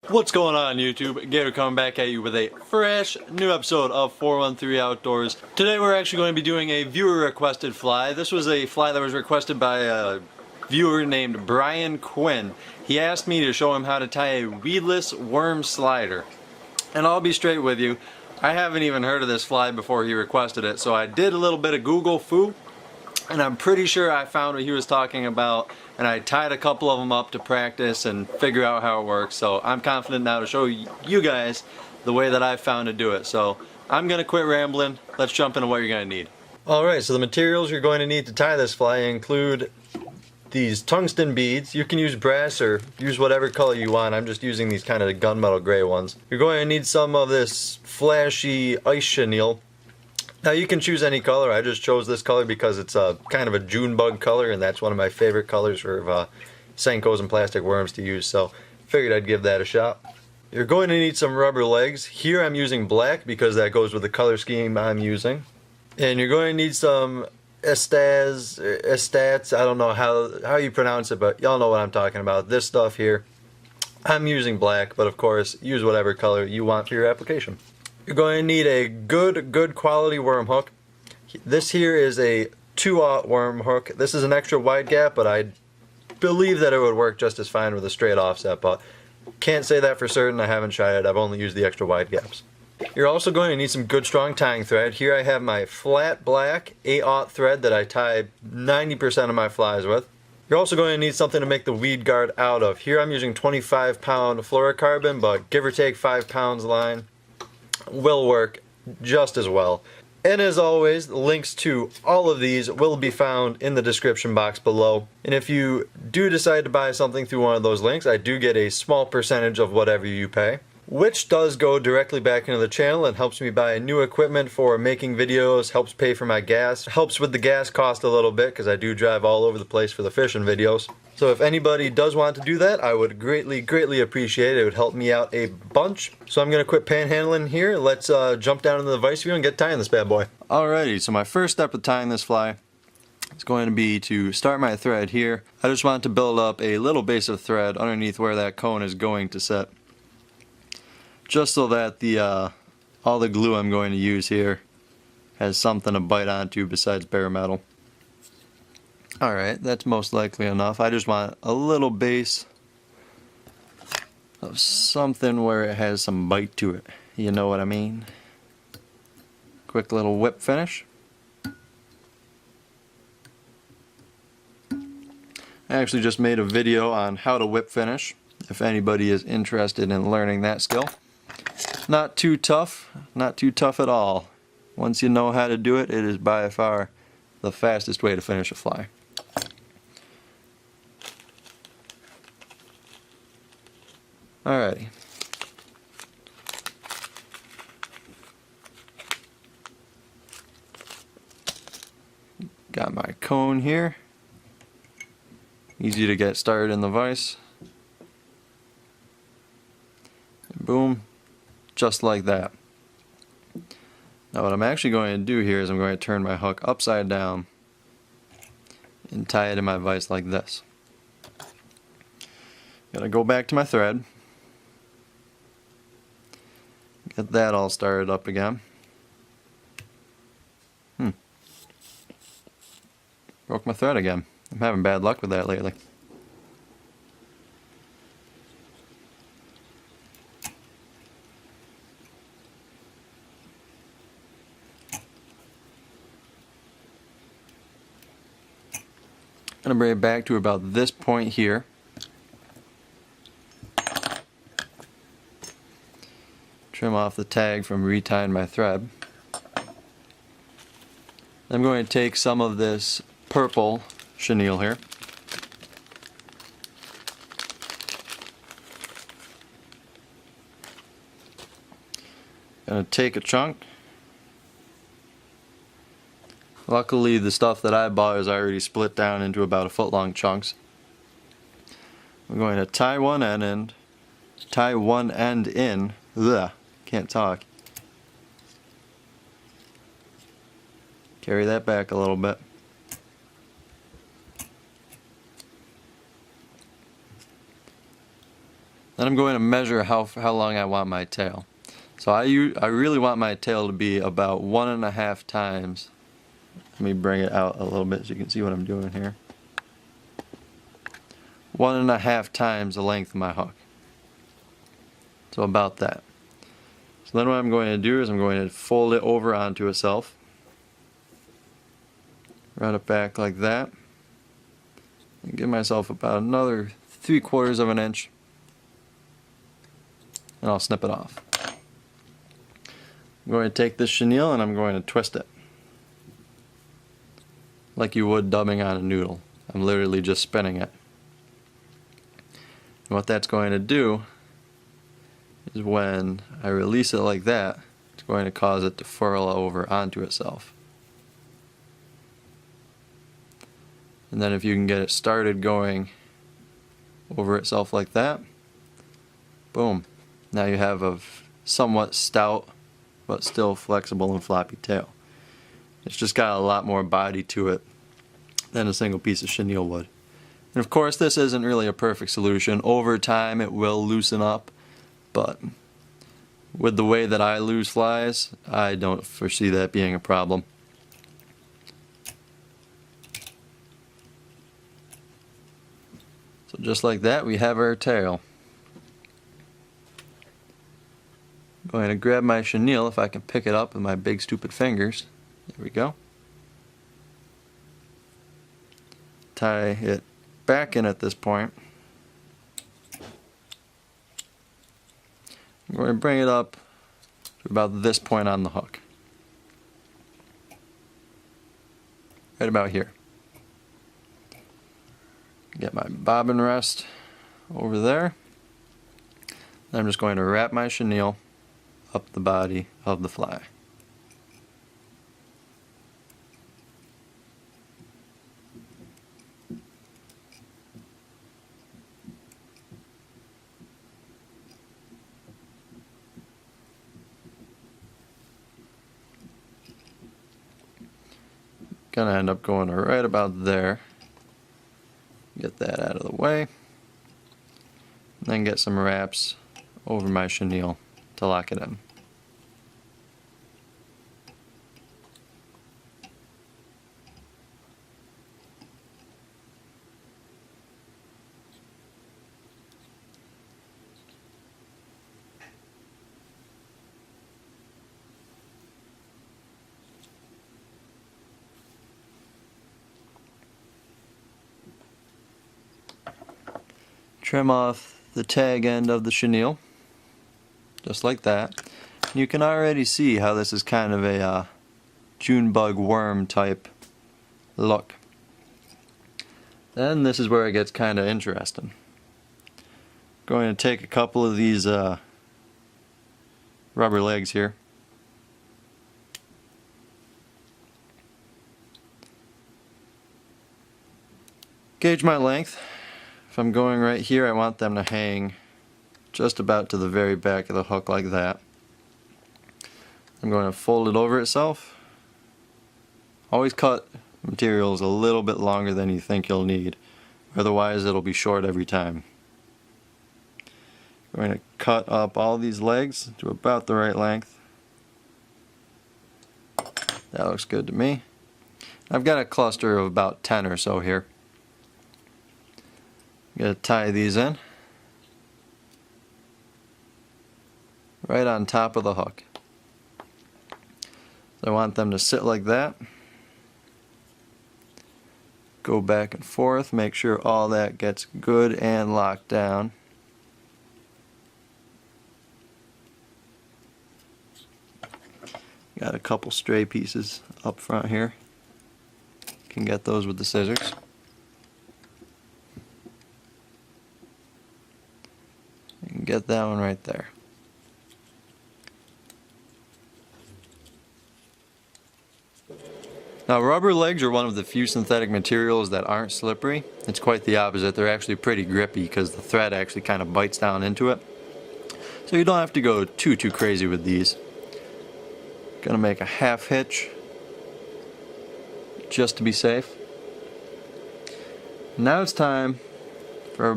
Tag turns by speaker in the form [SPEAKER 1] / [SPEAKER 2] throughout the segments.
[SPEAKER 1] What's going on YouTube? Gator coming back at you with a fresh new episode of 413 Outdoors. Today we're actually going to be doing a viewer requested fly. This was a fly that was requested by a viewer named Brian Quinn. He asked me to show him how to tie a weedless worm slider. And I'll be straight with you, I haven't even heard of this fly before he requested it, so I did a little bit of Google foo, and I'm pretty sure I found what he was talking about, and I tied a couple of them up to practice and figure out how it works. So I'm confident now to show you guys the way that I found to do it. So I'm gonna quit rambling. Let's jump into what you're gonna need. Alright, so the materials you're going to need to tie this fly include these tungsten beads. You can use brass or use whatever color you want. I'm just using these kind of gunmetal gray ones. You're going to need some of this flashy ice chenille. Now you can choose any color. I just chose this color because it's a kind of a June bug color, and that's one of my favorite colors for senkos and plastic worms to use, so figured I'd give that a shot. You're going to need some rubber legs. Here I'm using black because that goes with the color scheme I'm using. And you're going to need some estats, I don't know how you pronounce it, but y'all know what I'm talking about. This stuff here. I'm using black, but of course use whatever color you want for your application. You're going to need a good quality worm hook. This here is a 2/0 worm hook. This is an extra wide gap, but I believe that it would work just as fine with a straight offset, but can't say that for certain. I haven't tried it. I've only used the extra wide gaps. You're also going to need some good strong tying thread. Here I have my flat black 8/0 thread that I tie 90% of my flies with. You're also going to need something to make the weed guard out of. Here I'm using 25-pound fluorocarbon, but give or take 5 pounds line will work just as well. And as always, links to all of these will be found in the description box below. And if you do decide to buy something through one of those links, I do get a small percentage of whatever you pay, which does go directly back into the channel and helps me buy new equipment for making videos, helps pay for my gas, helps with the gas cost a little bit because I do drive all over the place for the fishing videos. So if anybody does want to do that, I would greatly appreciate it. It would help me out a bunch. So I'm going to quit panhandling here. Let's jump down into the vise view and get tying this bad boy. Alrighty, so my first step with tying this fly is going to be to start my thread here. I just want to build up a little base of thread underneath where that cone is going to sit, just so that the all the glue I'm going to use here has something to bite onto besides bare metal. Alright, that's most likely enough. I just want a little base of something where it has some bite to it. You know what I mean? Quick little whip finish. I actually just made a video on how to whip finish, if anybody is interested in learning that skill. Not too tough at all. Once you know how to do it, it is by far the fastest way to finish a fly. Alrighty. Got my cone here. Easy to get started in the vise. And boom. Just like that. Now what I'm actually going to do here is I'm going to turn my hook upside down and tie it in my vise like this. Gotta go back to my thread. Get that all started up again. Broke my thread again. I'm having bad luck with that lately. I'm going to bring it back to about this point here. Trim off the tag from retying my thread. I'm going to take some of this purple chenille here. Going to take a chunk. Luckily the stuff that I bought is already split down into about 1 foot long chunks. I'm going to tie one end in. Ugh, can't talk. Carry that back a little bit. Then I'm going to measure how long I want my tail. So I really want my tail to be about 1.5 times. Let me bring it out a little bit so you can see what I'm doing here. 1.5 times the length of my hook. So about that. So then what I'm going to do is I'm going to fold it over onto itself. Run it back like that. And give myself about another 3/4 of an inch. And I'll snip it off. I'm going to take this chenille and I'm going to twist it. Like you would dubbing on a noodle. I'm literally just spinning it. And what that's going to do is when I release it like that, it's going to cause it to furl over onto itself. And then if you can get it started going over itself like that, boom. Now you have a somewhat stout but still flexible and floppy tail. It's just got a lot more body to it than a single piece of chenille would. And of course this isn't really a perfect solution. Over time it will loosen up, but with the way that I lose flies, I don't foresee that being a problem. So just like that, we have our tail. I'm going to grab my chenille if I can pick it up with my big stupid fingers. There we go. Tie it back in at this point. I'm going to bring it up to about this point on the hook. Right about here. Get my bobbin rest over there. Then I'm just going to wrap my chenille up the body of the fly. Gonna end up going right about there. Get that out of the way. And then get some wraps over my chenille to lock it in. Trim off the tag end of the chenille, just like that. You can already see how this is kind of a June bug worm type look. Then this is where it gets kind of interesting. Going to take a couple of these rubber legs here. Gauge my length. If I'm going right here, I want them to hang just about to the very back of the hook like that. I'm going to fold it over itself. Always cut materials a little bit longer than you think you'll need, otherwise it'll be short every time. I'm going to cut up all these legs to about the right length. That looks good to me. I've got a cluster of about 10 or so here. I'm going to tie these in right on top of the hook. So I want them to sit like that. Go back and forth, make sure all that gets good and locked down. Got a couple stray pieces up front here. Can get those with the scissors. You can get that one right there. Now, rubber legs are one of the few synthetic materials that aren't slippery. It's quite the opposite. They're actually pretty grippy because the thread actually kind of bites down into it. So you don't have to go too crazy with these. Gonna make a half hitch just to be safe. Now it's time for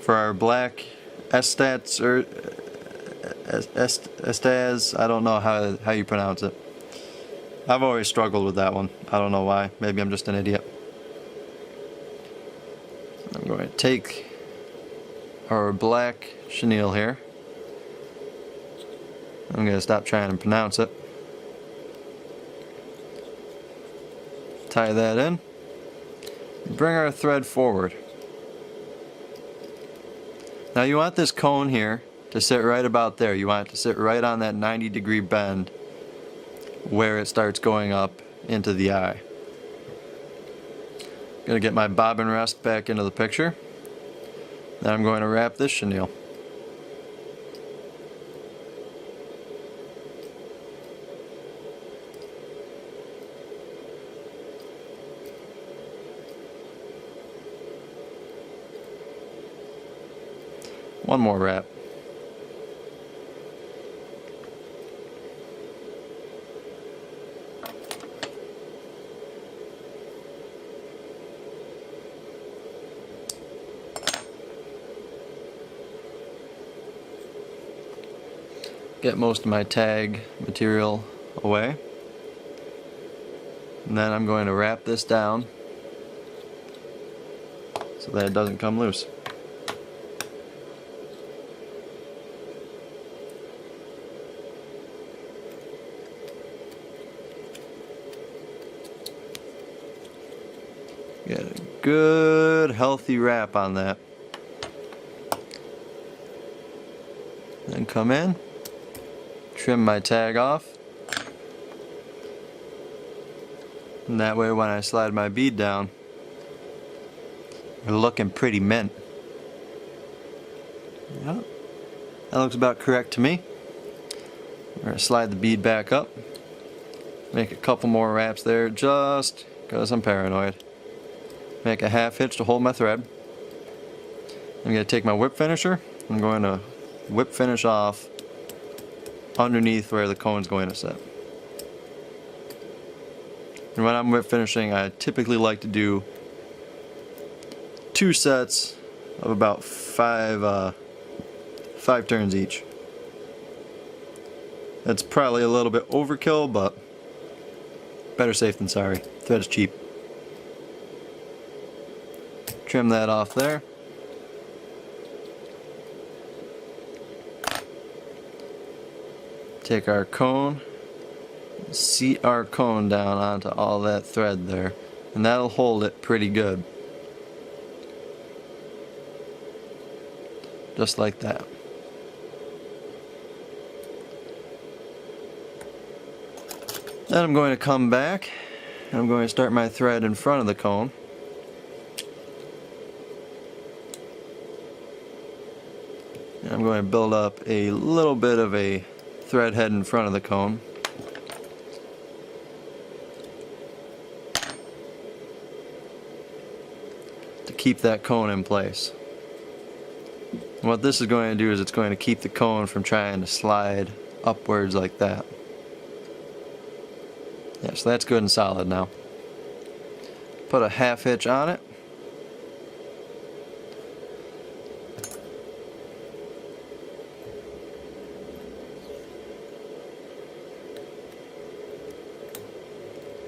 [SPEAKER 1] For our black estats or estaz, I don't know how you pronounce it. I've always struggled with that one. I don't know why. Maybe I'm just an idiot. I'm going to take our black chenille here. I'm going to stop trying to pronounce it. Tie that in. Bring our thread forward. Now you want this cone here to sit right about there. You want it to sit right on that 90-degree bend where it starts going up into the eye. I'm going to get my bobbin rest back into the picture. Then I'm going to wrap this chenille. One more wrap. Get most of my tag material away. And then I'm going to wrap this down so that it doesn't come loose. Get a good healthy wrap on that. Then come in, trim my tag off, and that way when I slide my bead down, we're looking pretty mint. Yep. That looks about correct to me. We're going to slide the bead back up, make a couple more wraps there just because I'm paranoid. Make a half hitch to hold my thread. I'm going to take my whip finisher. I'm going to whip finish off underneath where the cone's going to sit. And when I'm whip finishing, I typically like to do 2 sets of about 5 turns each. That's probably a little bit overkill, but better safe than sorry. Thread is cheap. Trim that off there. Take our cone, seat our cone down onto all that thread there, and that'll hold it pretty good. Just like that. Then I'm going to come back and I'm going to start my thread in front of the cone. And I'm going to build up a little bit of a thread head in front of the cone. To keep that cone in place. And what this is going to do is it's going to keep the cone from trying to slide upwards like that. Yeah, so that's good and solid now. Put a half hitch on it.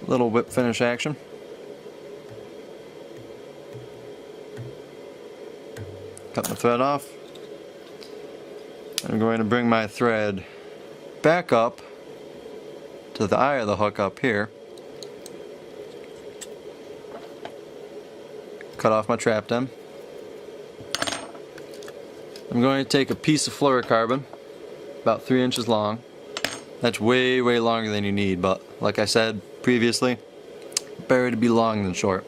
[SPEAKER 1] Little whip finish action. Cut my thread off. I'm going to bring my thread back up to the eye of the hook up here. Cut off my trap stem. I'm going to take a piece of fluorocarbon, about 3 inches long. That's way longer than you need, but like I said previously, better to be long than short.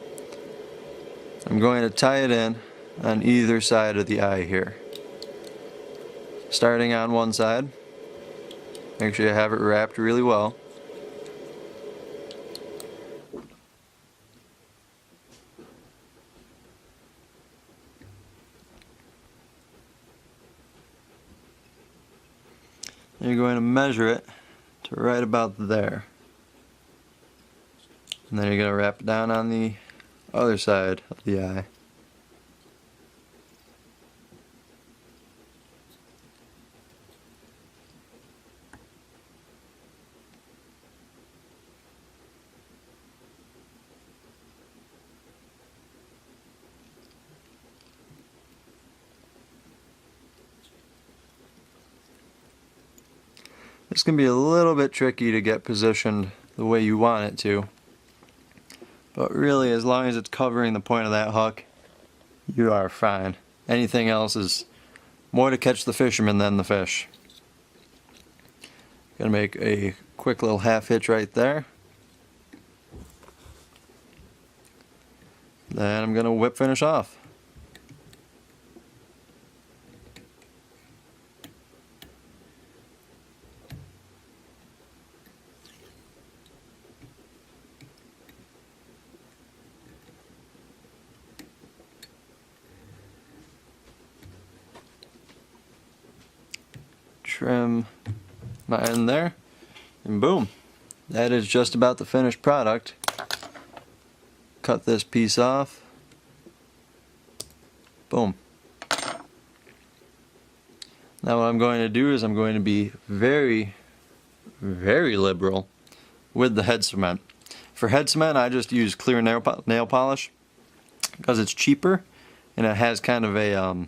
[SPEAKER 1] I'm going to tie it in on either side of the eye here. Starting on one side, make sure you have it wrapped really well. You're going to measure it to right about there. And then you're going to wrap it down on the other side of the eye. It's going to be a little bit tricky to get positioned the way you want it to. But really, as long as it's covering the point of that hook, you are fine. Anything else is more to catch the fisherman than the fish. Gonna make a quick little half hitch right there. Then I'm gonna whip finish off. Trim my end there, and boom, that is just about the finished product. Cut this piece off. Boom. Now what I'm going to do is I'm going to be very, very liberal with the head cement. For head cement, I just use clear nail polish because it's cheaper and it has kind of a I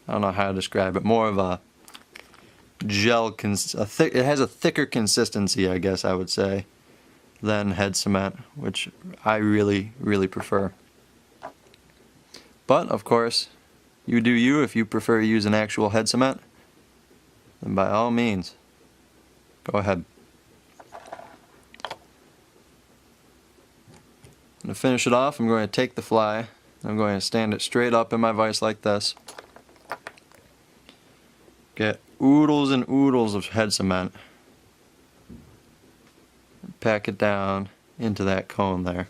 [SPEAKER 1] don't know how to describe it, more of a gel, it has a thicker consistency, I guess I would say, than head cement, which I really, really prefer. But of course, you do you. If you prefer to use an actual head cement, then by all means, go ahead. To finish it off, I'm going to take the fly, I'm going to stand it straight up in my vise like this. Get oodles and oodles of head cement. Pack it down into that cone there.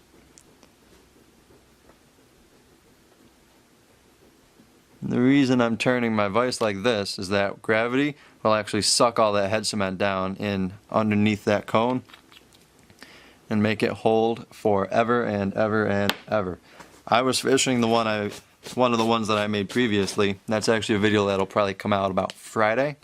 [SPEAKER 1] And the reason I'm turning my vise like this is that gravity will actually suck all that head cement down in underneath that cone and make it hold forever and ever and ever. I was fishing one of the ones that I made previously. That's actually a video that'll probably come out about Friday.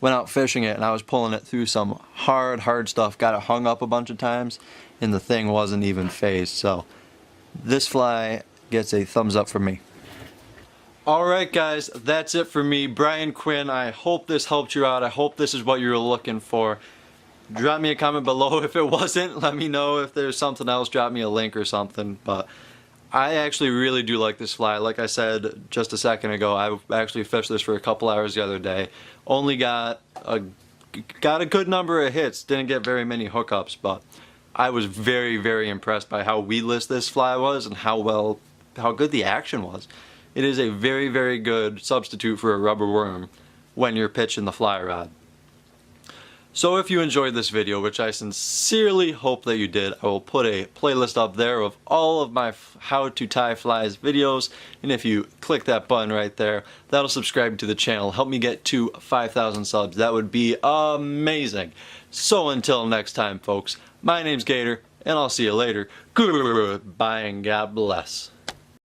[SPEAKER 1] Went out fishing it and I was pulling it through some hard stuff, got it hung up a bunch of times, and the thing wasn't even phased. So this fly gets a thumbs up from me. Alright guys, that's it for me, Brian Quinn. I hope this helped you out. I hope this is what you were looking for. Drop me a comment below if it wasn't. Let me know if there's something else. Drop me a link or something. But I actually really do like this fly. Like I said just a second ago, I actually fished this for a couple hours the other day. Only got a good number of hits. Didn't get very many hookups, but I was very, very impressed by how weedless this fly was and how good the action was. It is a very, very good substitute for a rubber worm when you're pitching the fly rod. So if you enjoyed this video, which I sincerely hope that you did, I will put a playlist up there of all of my how to tie flies videos, and if you click that button right there, that'll subscribe to the channel, help me get to 5,000 subs. That would be amazing. So until next time folks, my name's Gator, and I'll see you later. Goodbye and God bless.